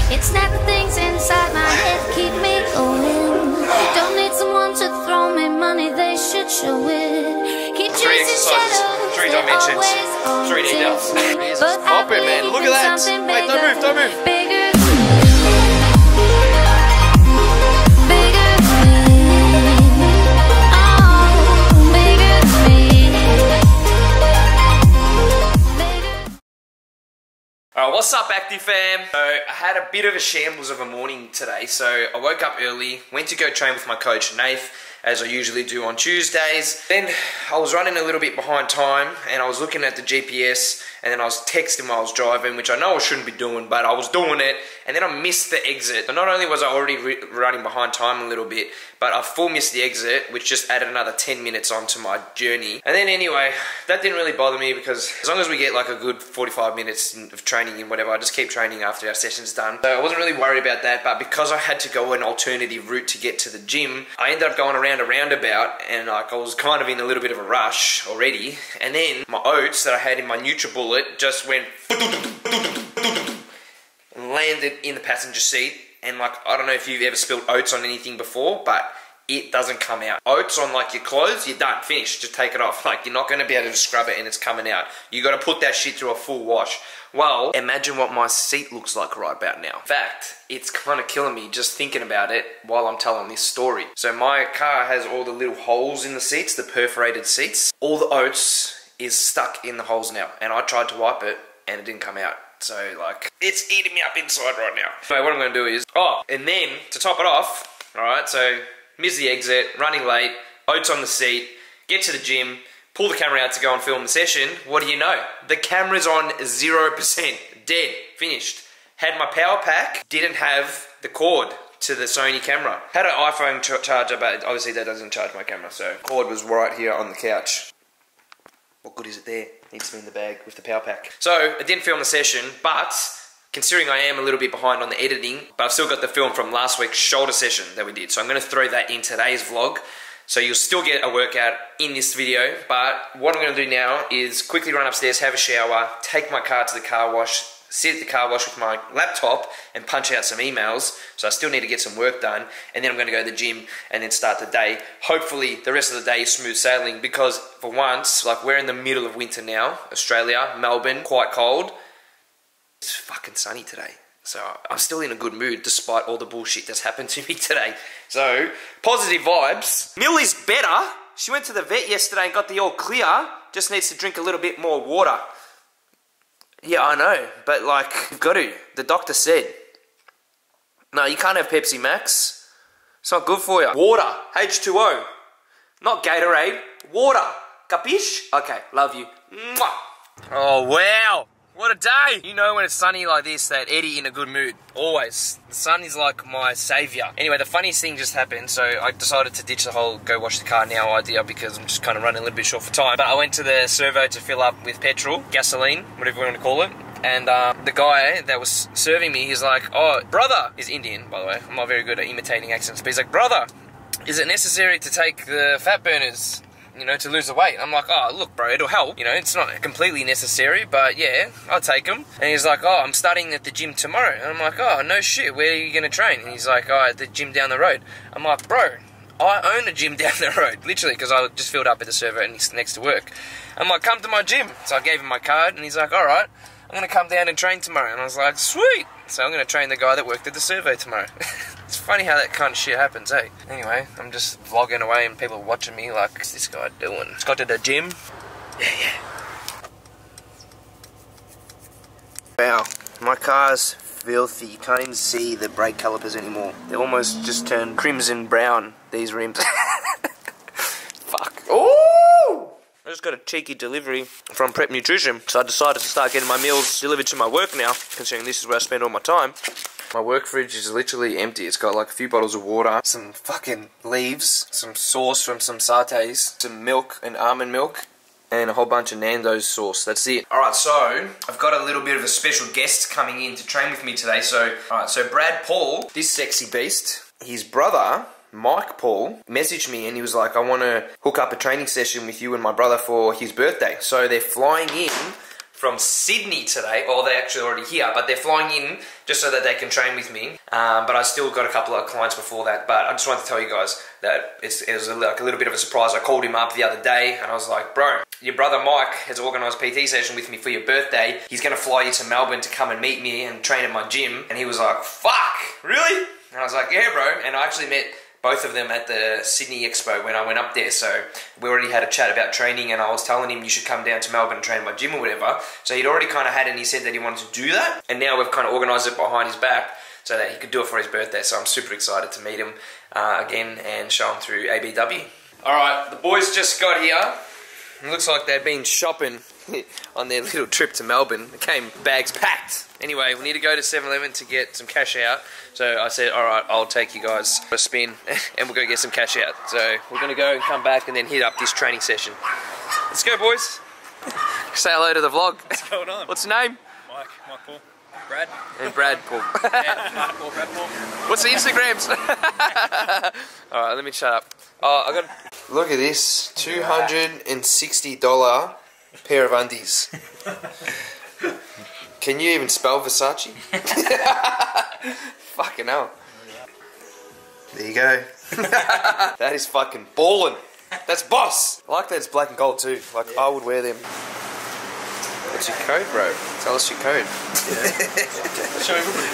It's not the things inside my head keep me going. Don't need someone to throw me money, they should show it. Keep chasing shadows, 3 dimensions, 3 details. Pop it, man. Look at that. Wait, don't move, don't move. Bigger. Alright, what's up, Active fam? So, I had a bit of a shambles of a morning today. So, I woke up early, went to go train with my coach, Nath, as I usually do on Tuesdays. Then, I was running a little bit behind time, and I was looking at the GPS, and then I was texting while I was driving, which I know I shouldn't be doing, but I was doing it, and then I missed the exit. So not only was I already running behind time a little bit, but I full missed the exit, which just added another 10 minutes onto my journey. And then anyway, that didn't really bother me because as long as we get like a good 45 minutes of training and whatever, I just keep training after our session's done. So I wasn't really worried about that, but because I had to go an alternative route to get to the gym, I ended up going around a roundabout, and like I was kind of in a little bit of a rush already. And then my oats that I had in my NutriBullet just went and landed in the passenger seat. And like, I don't know if you've ever spilled oats on anything before, but it doesn't come out. Oats on like your clothes, you're done, finished, just take it off. Like, you're not going to be able to scrub it and it's coming out. You got to put that shit through a full wash. Well, imagine what my seat looks like right about now. In fact, it's kind of killing me just thinking about it while I'm telling this story. So my car has all the little holes in the seats, the perforated seats. All the oats is stuck in the holes now, and I tried to wipe it and it didn't come out. So like, it's eating me up inside right now. So what I'm going to do is, and then to top it off, alright, so miss the exit, running late, oats on the seat, get to the gym, pull the camera out to go and film the session. What do you know? The camera's on 0%, dead, finished. Had my power pack, didn't have the cord to the Sony camera. Had an iPhone charger, but obviously that doesn't charge my camera, so cord was right here on the couch. What good is it there? Needs to be in the bag with the power pack. So, I didn't film the session, but considering I am a little bit behind on the editing, but I've still got the film from last week's shoulder session that we did. So I'm going to throw that in today's vlog. So you'll still get a workout in this video, but what I'm going to do now is quickly run upstairs, have a shower, take my car to the car wash, sit at the car wash with my laptop and punch out some emails. So I still need to get some work done, and then I'm going to go to the gym and then start the day. Hopefully the rest of the day is smooth sailing, because for once, like, we're in the middle of winter now, Australia, Melbourne, quite cold. It's fucking sunny today. So I'm still in a good mood despite all the bullshit that's happened to me today. So, positive vibes. Millie's better. She went to the vet yesterday and got the all clear. Just needs to drink a little bit more water. Yeah, I know, but like, you've got to. The doctor said, no, you can't have Pepsi Max. It's not good for you. Water, H2O. Not Gatorade, water. Capiche? Okay, love you. Mwah. Oh, wow. What a day! You know when it's sunny like this that Eddie in a good mood. Always. The sun is like my saviour. Anyway, the funniest thing just happened, so I decided to ditch the whole go wash the car now idea because I'm just kind of running a little bit short for time. But I went to the servo to fill up with petrol, gasoline, whatever you want to call it. And the guy that was serving me, he's like, oh, brother, he's Indian, by the way. I'm not very good at imitating accents, but he's like, brother, is it necessary to take the fat burners, you know, to lose the weight? I'm like, oh, look, bro, it'll help. You know, it's not completely necessary, but yeah, I'll take them. And he's like, oh, I'm starting at the gym tomorrow. And I'm like, oh, no shit, where are you going to train? And he's like, oh, at the gym down the road. I'm like, bro, I own a gym down the road, literally, because I just filled up at the servo and it's next to work. I'm like, come to my gym. So I gave him my card, and he's like, all right, I'm going to come down and train tomorrow. And I was like, sweet. So I'm going to train the guy that worked at the servo tomorrow. It's funny how that kind of shit happens, eh? Anyway, I'm just vlogging away and people are watching me like, what's this guy doing? Just got to the gym. Yeah. Wow, my car's filthy. You can't even see the brake calipers anymore. They almost just turned crimson brown, these rims. Fuck. Ooh! I just got a cheeky delivery from Prep Nutrition, so I decided to start getting my meals delivered to my work now, considering this is where I spend all my time. My work fridge is literally empty. It's got like a few bottles of water, some fucking leaves, some sauce from some satés, some milk and almond milk, and a whole bunch of Nando's sauce. That's it. Alright, so I've got a little bit of a special guest coming in to train with me today. So, alright, so Brad Paul, this sexy beast, his brother, Mike Paul, messaged me and he was like, I want to hook up a training session with you and my brother for his birthday. So they're flying in from Sydney today. Well, they're actually already here, but they're flying in just so that they can train with me. But I still got a couple of clients before that. But I just wanted to tell you guys that it was like a little bit of a surprise. I called him up the other day and I was like, bro, your brother Mike has organised a PT session with me for your birthday. He's going to fly you to Melbourne to come and meet me and train at my gym. And he was like, fuck, really? And I was like, yeah, bro. And I actually met both of them at the Sydney Expo when I went up there, so we already had a chat about training, and I was telling him you should come down to Melbourne and train at my gym or whatever. So he'd already kind of had it, and he said that he wanted to do that, and now we've kind of organised it behind his back so that he could do it for his birthday. So I'm super excited to meet him again and show him through ABW. Alright, the boys just got here. It looks like they've been shopping on their little trip to Melbourne. They came bags packed. Anyway, we need to go to 7-Eleven to get some cash out. So I said, alright, I'll take you guys for a spin and we'll go get some cash out. So we're going to go and come back and then hit up this training session. Let's go, boys. Say hello to the vlog. What's going on? What's your name? Mike Paul. Brad. And Brad Paul. Yeah, Mike Paul, Brad Paul. What's the Instagrams? Alright, let me shut up. Oh, I got. Look at this, $260 pair of undies. Can you even spell Versace? Fucking hell. There you go. That is fucking ballin'. That's boss. I like that it's black and gold too. Like, I would wear them. What's your code, bro? Tell us your code. Show everybody.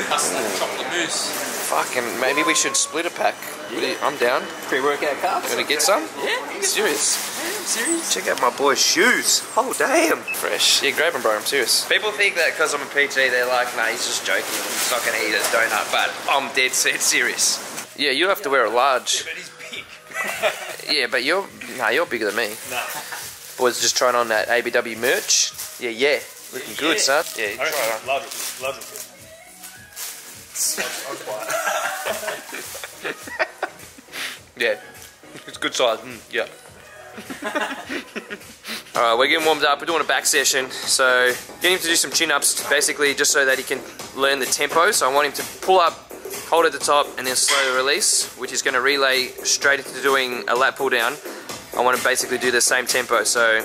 Custard chocolate mousse. Fucking, maybe we should split a pack. Yeah. I'm down. Pre-workout carbs. You wanna get some? Yeah. Serious? Yeah, I'm serious. Check out my boy's shoes. Oh, damn. Fresh. Yeah, grab them, bro. I'm serious. People think that because I'm a PT, they're like, nah, he's just joking. He's not going to eat a donut. But I'm dead set serious. Yeah, you have to wear a large. Yeah, but he's big. Yeah, but you're bigger than me. Nah. Boys just trying on that ABW merch. Yeah. Looking good, son. Yeah, you try it on. Large it. Yeah. It's good size. Yeah. Alright, we're getting warmed up. We're doing a back session. So, getting him to do some chin-ups, basically just so that he can learn the tempo. So I want him to pull up, hold at the top, and then slowly release, which is going to relay straight into doing a lat pull down. I want to basically do the same tempo. So,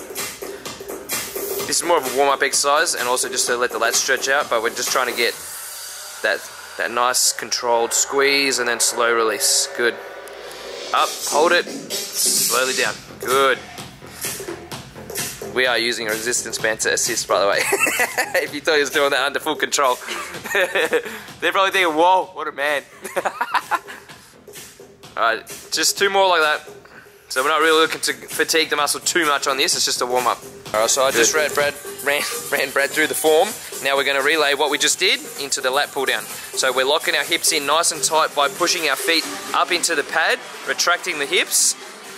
this is more of a warm-up exercise, and also just to let the lats stretch out, but we're just trying to get that nice controlled squeeze and then slow release. Good. Up, hold it, slowly down. Good. We are using a resistance band to assist, by the way. If you thought he was doing that under full control. They're probably thinking, whoa, what a man. Alright, just 2 more like that. So we're not really looking to fatigue the muscle too much on this, it's just a warm up. Alright, so I just ran Brad through the form. Now we're going to relay what we just did into the lat pull down. So we're locking our hips in nice and tight by pushing our feet up into the pad, retracting the hips,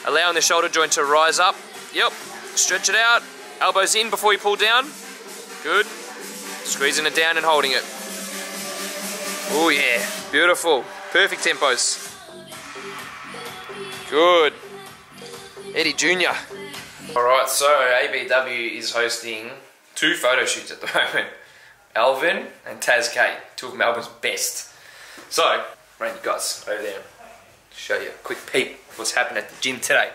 allowing the shoulder joint to rise up. Yep, stretch it out, elbows in before you pull down. Good. Squeezing it down and holding it. Oh yeah, beautiful. Perfect tempos. Good. Eddy Jr. Alright, so ABW is hosting 2 photo shoots at the moment. Alvin and Taz K, 2 of Melbourne's best. So, bring you guys over there and show you a quick peek of what's happening at the gym today.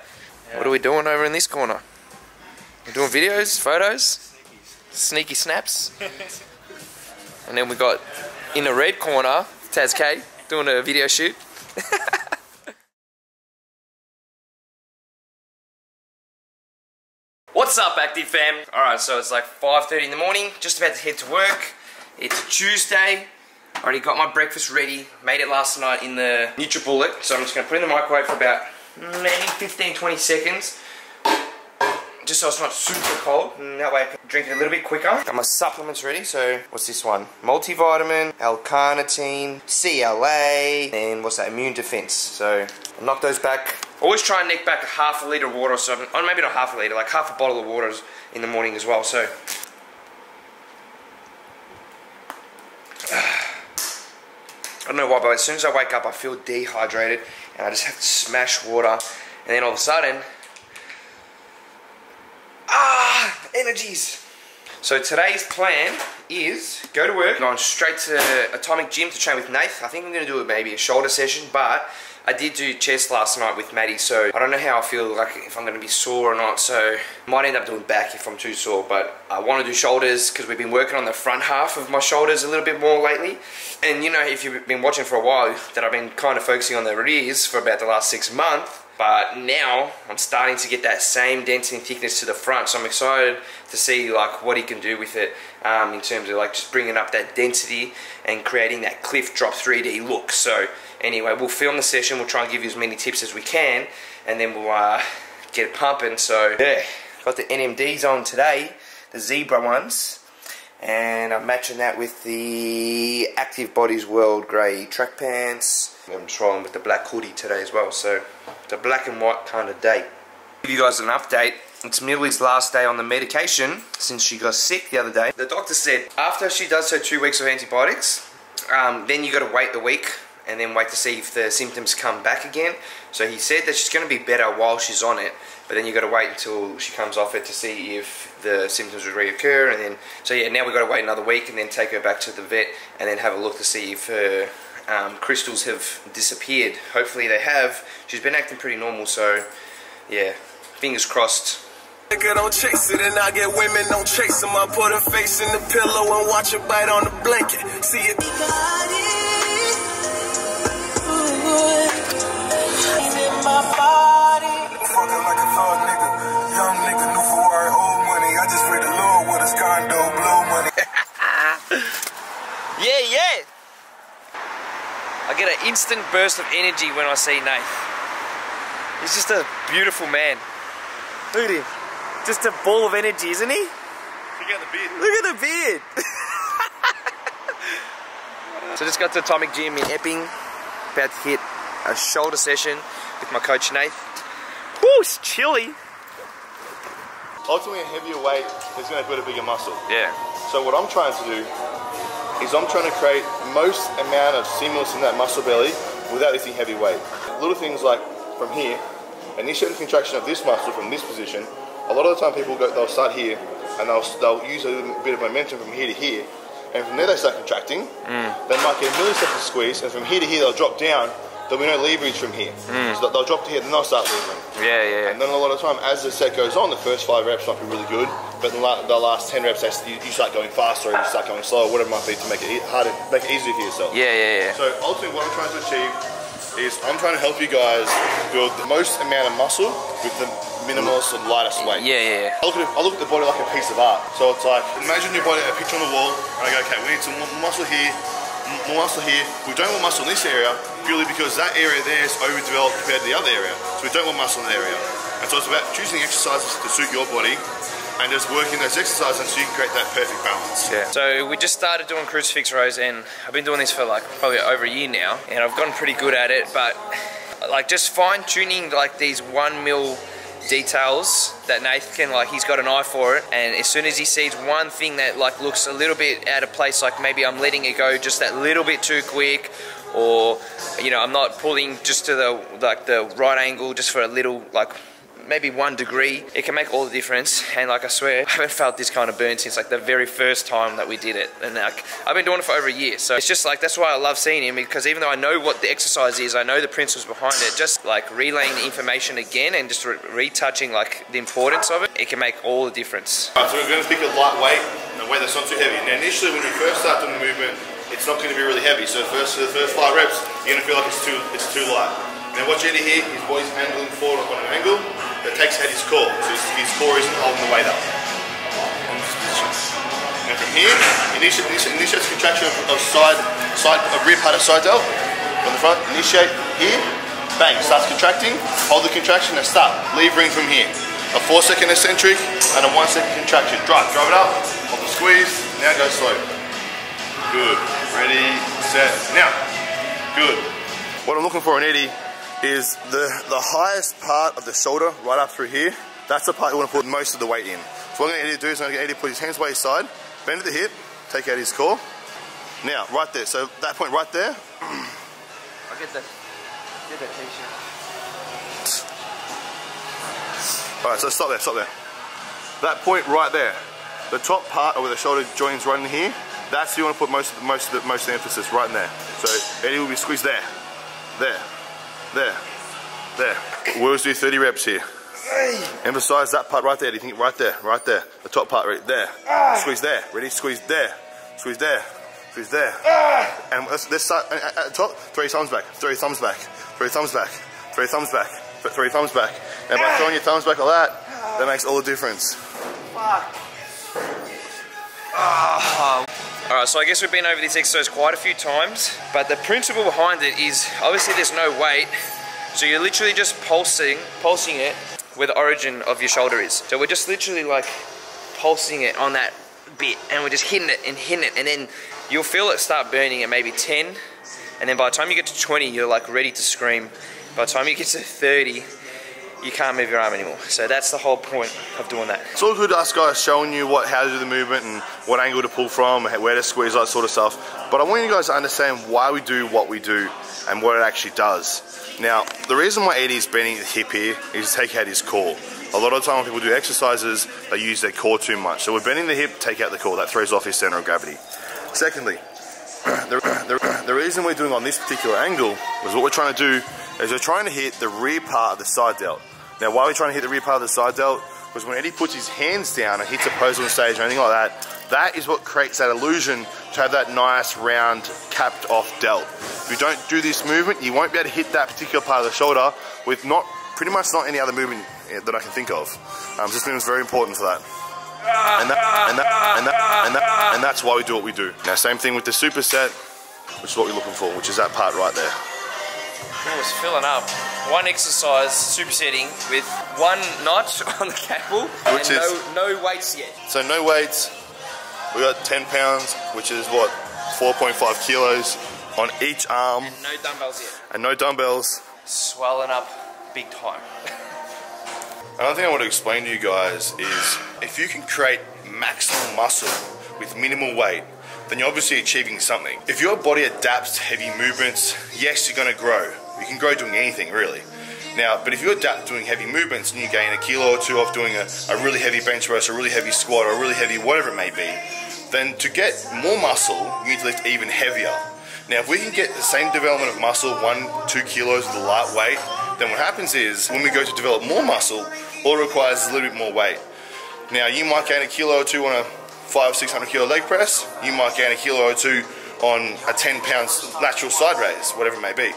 Yeah. What are we doing over in this corner? We're doing videos, photos, sneaky snaps. And then we got in the red corner, Taz K, doing a video shoot. What's up, Active fam? Alright, so it's like 5:30 in the morning, just about to head to work. It's a Tuesday. Already got my breakfast ready. Made it last night in the NutriBullet, so I'm just going to put it in the microwave for about maybe 15-20 seconds. Just so it's not super cold, and that way I can drink it a little bit quicker. Got my supplements ready, so what's this one? Multivitamin, L-carnitine, CLA, and what's that, immune defense. So I'll knock those back. Always try and nick back a half a litre of water or something. Oh, maybe not half a litre, like half a bottle of water in the morning as well. So I don't know why, but as soon as I wake up I feel dehydrated and I just have to smash water, and then all of a sudden, energies. So today's plan is go to work, going straight to Atomic Gym to train with Nath. I think I'm going to do maybe a shoulder session, but I did do chest last night with Maddie, so I don't know how I feel, like if I'm going to be sore or not, so I might end up doing back if I'm too sore, but I want to do shoulders because we've been working on the front half of my shoulders a little bit more lately. And you know, if you've been watching for a while, that I've been kind of focusing on the rears for about the last 6 months. But now I'm starting to get that same density and thickness to the front, so I'm excited to see like what he can do with it in terms of like just bringing up that density and creating that cliff drop 3D look. So anyway, we'll film the session, we'll try and give you as many tips as we can, and then we'll get it pumping. So yeah, got the NMDs on today, the zebra ones, and I'm matching that with the Active Bodies World grey track pants. I'm just rolling with the black hoodie today as well, so it's a black and white kind of day. Give you guys an update. It's Millie's last day on the medication since she got sick the other day. The doctor said after she does her 2 weeks of antibiotics, then you got to wait a week and then wait to see if the symptoms come back again. So he said that she's going to be better while she's on it, but then you got to wait until she comes off it to see if the symptoms will reoccur. And then, so yeah, now we got to wait another week and then take her back to the vet and then have a look to see if her crystals have disappeared. Hopefully they have. She's been acting pretty normal, so yeah, fingers crossed. Nigga don't chase it and I get women don't chase them. I put her face in the pillow and watch her bite on the blanket. See it. In my body. Fucking like a thug nigga. Young nigga, new Ferrari, old money. I just pray the Lord with his condo, blow money. Yeah. I get an instant burst of energy when I see Nath. He's just a beautiful man. Look at him. Just a ball of energy, isn't he? Look at the beard. Look at the beard. So just got to Atomic Gym in Epping. About to hit a shoulder session with my coach Nath. Woo, it's chilly. Ultimately, a heavier weight is going to build a bigger muscle. Yeah. So what I'm trying to do is I'm trying to create most amount of stimulus in that muscle belly without lifting heavy weight. Little things like from here, initiate the contraction of this muscle from this position. A lot of the time people they'll start here and they'll use a little bit of momentum from here to here, and from there they start contracting. They might get a millisecond squeeze, and from here to here they'll drop down. There'll be no leverage from here. So they'll drop to here and then they'll start levering. Yeah. And then a lot of the time as the set goes on, the first 5 reps might be really good, but the last 10 reps you start going faster or you start going slower, whatever it might be, to make it harder, make it easier for yourself. Yeah. So ultimately what I'm trying to achieve is I'm trying to help you guys build the most amount of muscle with the minimalist and lightest weight. Yeah. I look at the body like a piece of art. So it's like, imagine your body, a picture on the wall, and I go, okay, we need some more muscle here, more muscle here. We don't want muscle in this area, purely because that area there is overdeveloped compared to the other area. So we don't want muscle in that area. And so it's about choosing exercises to suit your body and just working those exercises so you can create that perfect balance. Yeah. So we just started doing crucifix rows, and I've been doing this for like probably over a year now, and I've gotten pretty good at it, but like just fine tuning like these 1 mil details that Nath can, like, he's got an eye for it, and as soon as he sees one thing that like looks a little bit out of place, like maybe I'm letting it go just that little bit too quick, or you know, I'm not pulling just to the right angle just for a little, like maybe 1 degree, it can make all the difference. And like I swear, I haven't felt this kind of burn since like the very first time that we did it, and like I've been doing it for over a year. So it's just like, that's why I love seeing him, because even though I know what the exercise is, I know the principles behind it, just like relaying the information again and just retouching like the importance of it, it can make all the difference. Alright, so we're going to pick a light weight, and a weight that's not too heavy. Now initially when you first start doing the movement, it's not going to be really heavy, so for the first 5 reps, you're going to feel like it's too light. Now what you're going to hear, his body's angling forward on an angle that takes out his core, so his core isn't holding the weight up on this position. Now from here, initiates contraction of rib height at side delt on the front. Initiate here, bang, starts contracting, hold the contraction and start levering from here. A 4-second eccentric and a 1-second contraction. Drive it up, hold the squeeze, now go slow. Good, ready, set, now. Good. What I'm looking for in Eddy is the highest part of the shoulder right up through here. That's the part you want to put most of the weight in. So what I'm going to get Eddy to do is I'm going to get Eddy to put his hands by his side, bend at the hip, take out his core. Now, right there, so that point right there. I'll get that t-shirt. Alright, so stop there. That point right there, the top part where the shoulder joins right in here, that's you want to put most of the emphasis right in there. So Eddy will be squeezed there. We'll just do 30 reps here. Emphasize that part right there. Do you think right there, right there, the top part right there. Squeeze there. Ready? Squeeze there. Squeeze there. Squeeze there. And let's start at the top. 3 thumbs back. 3 thumbs back. 3 thumbs back. 3 thumbs back. 3 thumbs back. And by throwing your thumbs back like that, that makes all the difference. Alright, so I guess we've been over this exercise quite a few times, but the principle behind it is obviously there's no weight, so you're literally just pulsing it where the origin of your shoulder is. So we're just literally like pulsing it on that bit, and we're just hitting it, and then you'll feel it start burning at maybe 10, and then by the time you get to 20, you're like ready to scream. By the time you get to 30, you can't move your arm anymore. So that's the whole point of doing that. It's all good to us guys showing you how to do the movement and what angle to pull from, where to squeeze, that sort of stuff. But I want you guys to understand why we do what we do and what it actually does. Now, the reason why Eddie's bending the hip here is to take out his core. A lot of the time when people do exercises, they use their core too much. So we're bending the hip, take out the core. That throws off his center of gravity. Secondly, the reason we're doing on this particular angle is what we're trying to do is we're trying to hit the rear part of the side delt. Now, why are we trying to hit the rear part of the side delt? Because when Eddie puts his hands down and hits a pose on stage or anything like that, that is what creates that illusion to have that nice, round, capped off delt. If you don't do this movement, you won't be able to hit that particular part of the shoulder with pretty much not any other movement that I can think of. This movement's very important for that. And that's why we do what we do. Now, same thing with the superset, which is what we're looking for, which is that part right there. Oh, it's filling up. One exercise, supersetting with 1 notch on the cable, which and is no weights yet. So no weights. We got 10 pounds, which is what, 4.5 kilos on each arm. And no dumbbells yet. And no dumbbells. Swelling up big time. Another thing I want to explain to you guys is if you can create maximum muscle with minimal weight, then you're obviously achieving something. If your body adapts to heavy movements, yes, you're going to grow. You can grow doing anything, really. Now, but if you adapt doing heavy movements and you gain a kilo or 2 off doing a really heavy bench press, a really heavy squat, or a really heavy whatever it may be, then to get more muscle, you need to lift even heavier. Now, if we can get the same development of muscle, 1-2 kilos with a light weight, then what happens is when we go to develop more muscle, all it requires is a little bit more weight. Now, you might gain a kilo or 2 on a 500-600 kilo leg press. You might gain a kilo or 2 on a 10-pound lateral side raise, whatever it may be.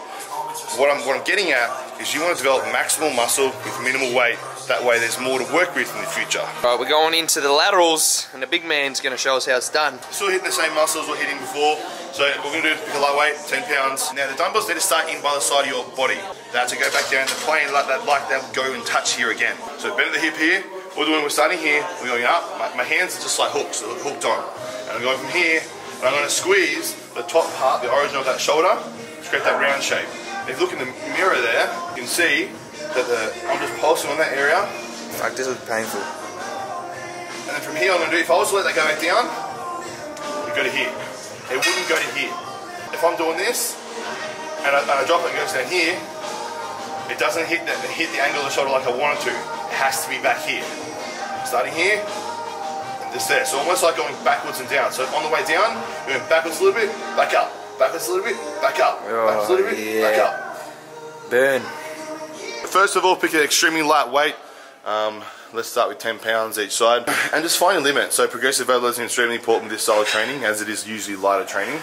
What I'm getting at is you want to develop maximal muscle with minimal weight. That way there's more to work with in the future. Alright, we're going into the laterals, and the big man's going to show us how it's done. Still hitting the same muscles we're hitting before. So we're going to do the lightweight, 10 pounds. Now the dumbbells need to start in by the side of your body. They have to go back down to the plane like they'll go and touch here again. So bend the hip here. We're starting here, we're going up. My hands are just like hooks, so they're hooked on. And I'm going from here, and I'm going to squeeze the top part, the origin of that shoulder, to create that round shape. If you look in the mirror there, you can see that I'm just pulsing on that area. Fuck, this is painful. And then from here, I'm going to do, if I was to let that go back down, it would go to here. It wouldn't go to here. If I'm doing this, and I drop it and it goes down here, it doesn't hit the angle of the shoulder like I want it to. It has to be back here. Starting here, and just there. So almost like going backwards and down. So on the way down, we're going backwards a little bit, back up. Backwards a little bit, back up. Backwards a little bit, back up. Burn. First of all, pick an extremely light weight. Let's start with 10 pounds each side. And just find a limit. So progressive overload is extremely important with this style of training, as it is usually lighter training.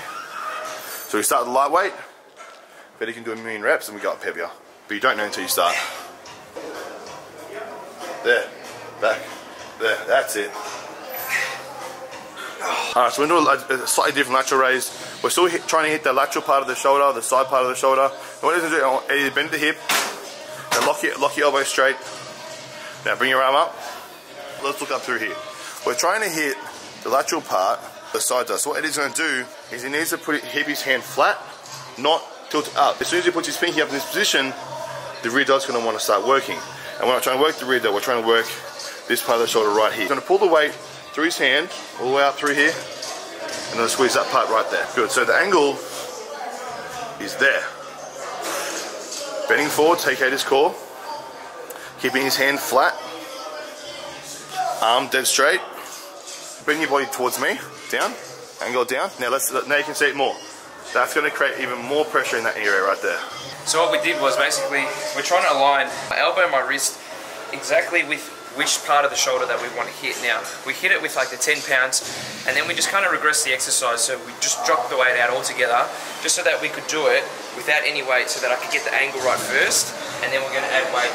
So we start with lightweight. Better you can do 1 million reps and we go up heavier. But you don't know until you start. There, back, there, that's it. Alright, so we're going to do a slightly different lateral raise. We're still trying to hit the lateral part of the shoulder, the side part of the shoulder. And what it's going to do, I want Eddie to bend the hip, and lock your elbow straight. Now bring your arm up. Let's look up through here. We're trying to hit the lateral part, the side does. So what Eddie's going to do is he needs to hip his hand flat, not tilt it up. As soon as he puts his pinky up in this position, the rear delt's going to want to start working. And we're not trying to work the rear delt, we're trying to work this part of the shoulder right here. He's going to pull the weight through his hand, all the way up through here, and then squeeze that part right there. Good, so the angle is there. Bending forward, take out his core, keeping his hand flat, arm dead straight, bring your body towards me, down, angle down. Now you can see it more. That's going to create even more pressure in that area right there. So what we did was basically, we're trying to align my elbow and my wrist exactly with which part of the shoulder that we want to hit. Now, we hit it with like the 10 pounds, and then we just kind of regress the exercise, so we just drop the weight out altogether, just so that we could do it without any weight, so that I could get the angle right first, and then we're going to add weight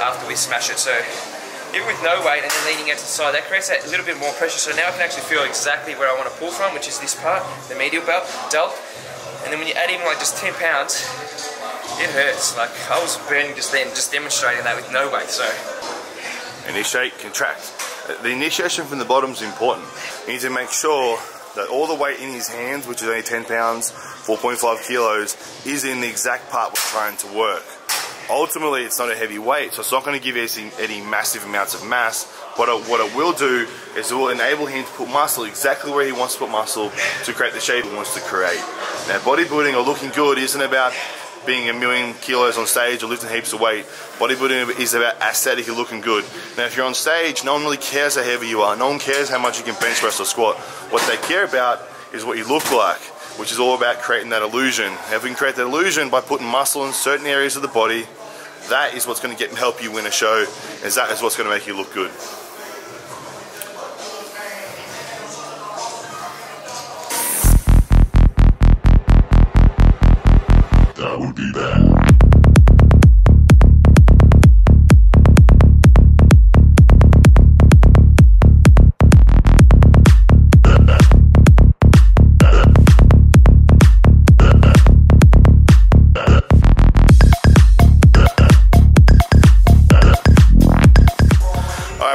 after we smash it. So even with no weight and then leaning out to the side, that creates that little bit more pressure, so now I can actually feel exactly where I want to pull from, which is this part, the medial belt, delt. And then when you add even like just 10 pounds, it hurts. Like, I was burning just then, just demonstrating that with no weight. So initiate, contract. The initiation from the bottom is important. You need to make sure that all the weight in his hands, which is only 10 pounds, 4.5 kilos, is in the exact part we're trying to work. Ultimately, it's not a heavy weight, so it's not going to give Eddy massive amounts of mass. What it will do is it will enable him to put muscle exactly where he wants to put muscle to create the shape he wants to create. Now, bodybuilding or looking good isn't about being a million kilos on stage or lifting heaps of weight. Bodybuilding is about aesthetically looking good. Now, if you're on stage, no one really cares how heavy you are. No one cares how much you can bench press or squat. What they care about is what you look like, which is all about creating that illusion. Now, if we can create that illusion by putting muscle in certain areas of the body, that is what's going to help you win a show, as that is what's going to make you look good. That would be bad.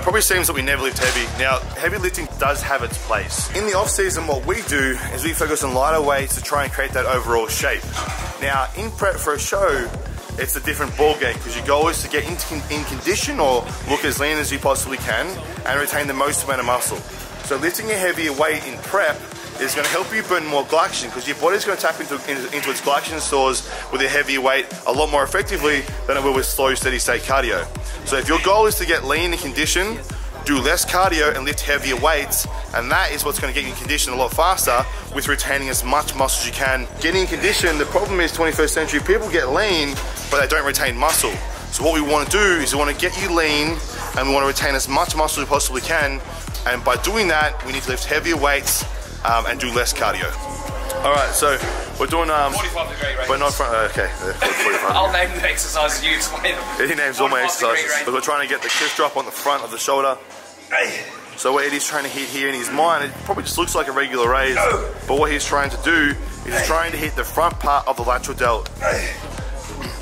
Probably seems that we never lift heavy. Now, heavy lifting does have its place. In the off season, what we do is we focus on lighter weights to try and create that overall shape. Now, in prep for a show, it's a different ball game, because your goal is to get in condition or look as lean as you possibly can and retain the most amount of muscle. So lifting a heavier weight in prep is going to help you burn more glycogen, because your body's going to tap into its glycogen stores with a heavier weight a lot more effectively than it will with slow, steady state cardio. So if your goal is to get lean and condition, do less cardio and lift heavier weights, and that is what's going to get you in condition a lot faster with retaining as much muscle as you can. Getting in condition, the problem is 21st century people get lean, but they don't retain muscle. So what we want to do is we want to get you lean, and we want to retain as much muscle as we possibly can, and by doing that, we need to lift heavier weights and do less cardio. Alright, so we're doing 45-degree raises. But not front, okay, 45. I'll name the exercises, you explain them. He names all my exercises. But we're trying to get the cliff drop on the front of the shoulder. So what Eddy's trying to hit here in his mind, it probably just looks like a regular raise, but what he's trying to do is he's trying to hit the front part of the lateral delt.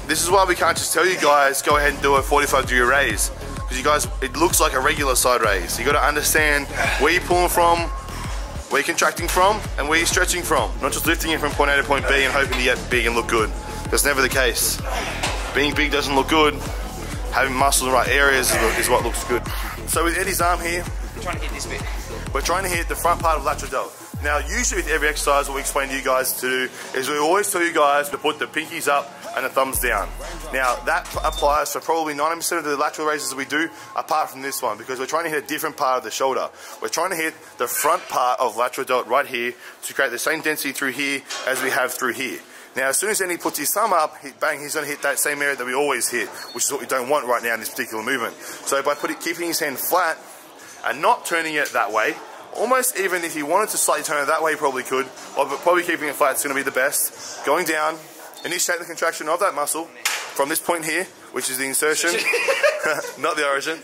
This is why we can't just tell you guys, go ahead and do a 45-degree raise, because you guys, it looks like a regular side raise. You got to understand where you're pulling from, where you're contracting from, and where you're stretching from. Not just lifting it from point A to point B and hoping to get big and look good. That's never the case. Being big doesn't look good. Having muscle in the right areas is what looks good. So with Eddy's arm here, We're trying to hit this bit. we're trying to hit the front part of lateral delt. Now, usually with every exercise, what we explain to you guys to do is we always tell you guys to put the pinkies up and the thumbs down. Now, that applies for probably 90% of the lateral raises that we do, apart from this one, because we're trying to hit a different part of the shoulder. We're trying to hit the front part of lateral delt right here to create the same density through here as we have through here. Now, as soon as Eddy puts his thumb up, bang, he's going to hit that same area that we always hit, which is what we don't want right now in this particular movement. So by keeping his hand flat and not turning it that way, almost even if he wanted to slightly turn it that way, he probably could, but probably keeping it flat is going to be the best. Going down, initiate the contraction of that muscle from this point here, which is the insertion, not the origin,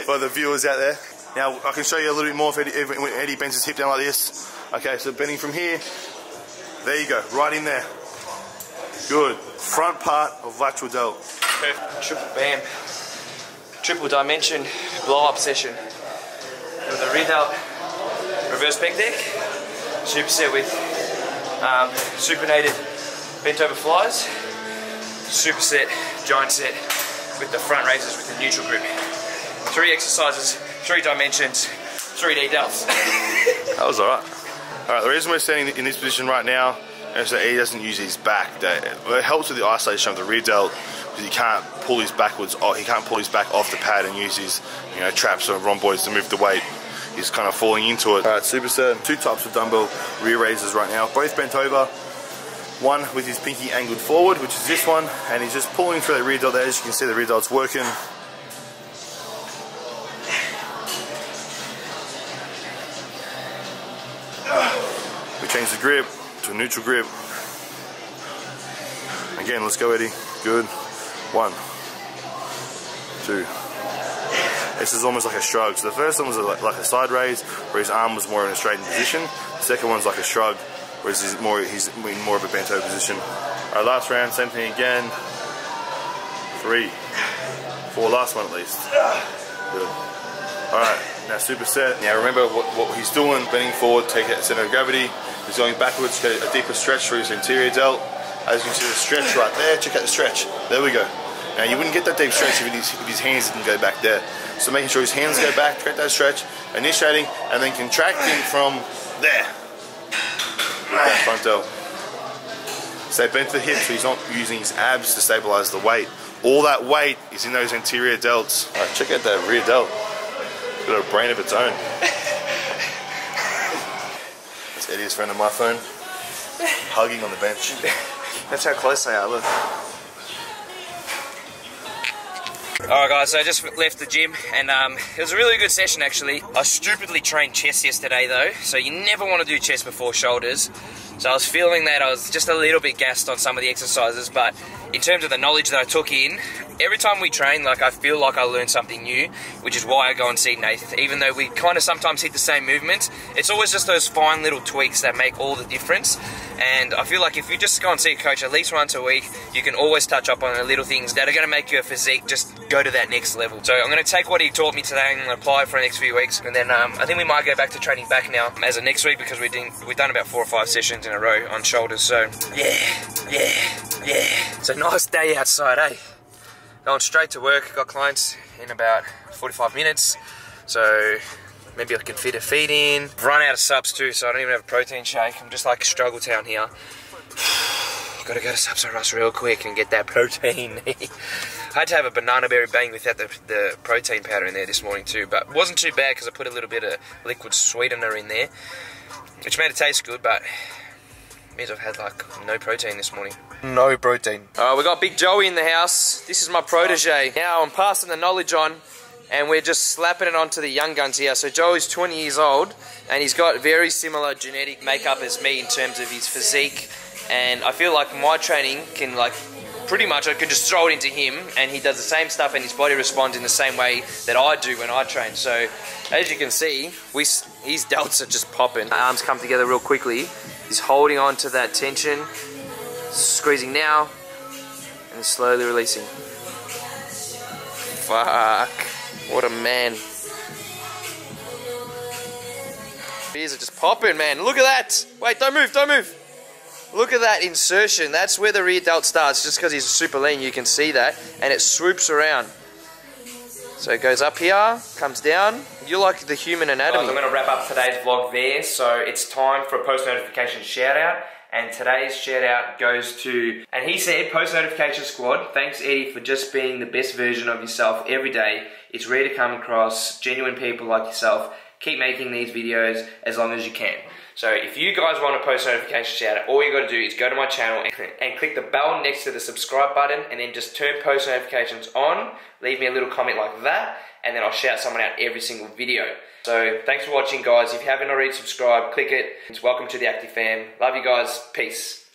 for the viewers out there. Now, I can show you a little bit more if when Eddy bends his hip down like this. Okay, so bending from here, there you go, right in there. Good. Front part of lateral delt. Triple bam. Triple dimension blow-up session. With the rear delt, reverse pec deck, superset with supinated bent over flies, superset, giant set with the front raises with the neutral grip. 3 exercises, 3 dimensions, 3D delts. That was alright. Alright, the reason we're standing in this position right now is that he doesn't use his back. It helps with the isolation of the rear delt, because he can't pull his backwards. He can't pull his back off the pad and use his, traps or rhomboids to move the weight. He's kind of falling into it. Alright, superset. 2 types of dumbbell rear raises right now, both bent over. One with his pinky angled forward, which is this one, and he's just pulling through the rear delt there. As you can see, the rear delt's working. change the grip to a neutral grip. Again, let's go, Eddie. Good. 1, 2. This is almost like a shrug. So the first one was like a side raise, where his arm was more in a straightened position. The second one's like a shrug, whereas he's in more of a bent over position. Alright, last round, same thing again. 3, 4, last one at least. Good. Alright, now superset. Now remember what he's doing, bending forward, take it at center of gravity. He's going backwards, get a deeper stretch through his anterior delt. As you can see the stretch right there, check out the stretch. There we go. Now you wouldn't get that deep stretch if his hands didn't go back there. So making sure his hands go back, create that stretch, initiating, and then contracting from there. Front delt. Stay bent to the hips so he's not using his abs to stabilize the weight. All that weight is in those anterior delts. Alright, check out that rear delt. It's got a brain of its own. That's Eddie's friend on my phone. Hugging on the bench. That's how close they are, look. Alright guys, so I just left the gym and it was a really good session actually. I stupidly trained chest yesterday though, so you never want to do chest before shoulders. So I was feeling that I was just a little bit gassed on some of the exercises, but in terms of the knowledge that I took in, every time we train, like I feel like I learn something new, which is why I go and see Nath. Even though we kind of sometimes hit the same movements, it's always just those fine little tweaks that make all the difference. And I feel like if you just go and see a coach at least once a week, you can always touch up on the little things that are going to make your physique just go to that next level. So I'm going to take what he taught me today and apply it for the next few weeks, and then I think we might go back to training back now as of next week, because we've done about 4 or 5 sessions in a row on shoulders. So yeah. It's a nice day outside, eh? Going straight to work. Got clients in about 45 minutes, so maybe I can fit a feed in. I've run out of subs too, so I don't even have a protein shake. I'm just like a struggle town here. Gotta go to Subs R Us real quick and get that protein. I had to have a banana berry bang without the protein powder in there this morning too, but it wasn't too bad because I put a little bit of liquid sweetener in there, which made it taste good, but it means I've had like no protein this morning. No protein. Alright, we got Big Joey in the house. This is my protege. Now I'm passing the knowledge on, and we're just slapping it onto the young guns here. So Joey's 20 years old, and he's got very similar genetic makeup as me in terms of his physique. And I feel like my training can pretty much I could just throw it into him, and he does the same stuff, and his body responds in the same way that I do when I train. So as you can see, his delts are just popping. Arms come together real quickly. He's holding on to that tension, squeezing now, and slowly releasing. Fuck, what a man. These are just popping, man. Look at that. Wait, don't move, don't move. Look at that insertion. That's where the rear delt starts. Just because he's super lean, you can see that. And it swoops around. So it goes up here, comes down. You're like the human anatomy. Guys, I'm going to wrap up today's vlog there. So it's time for a post notification shout out. And today's shout out goes to, and he said, Post Notification Squad, thanks Eddie for just being the best version of yourself every day. It's rare to come across genuine people like yourself. Keep making these videos as long as you can. So if you guys want a post notification shout out, all you got to do is go to my channel and click the bell next to the subscribe button, and then just turn post notifications on. Leave me a little comment like that, and then I'll shout someone out every single video. So thanks for watching, guys. If you haven't already subscribed, click it. Welcome to the Active Fam. Love you guys. Peace.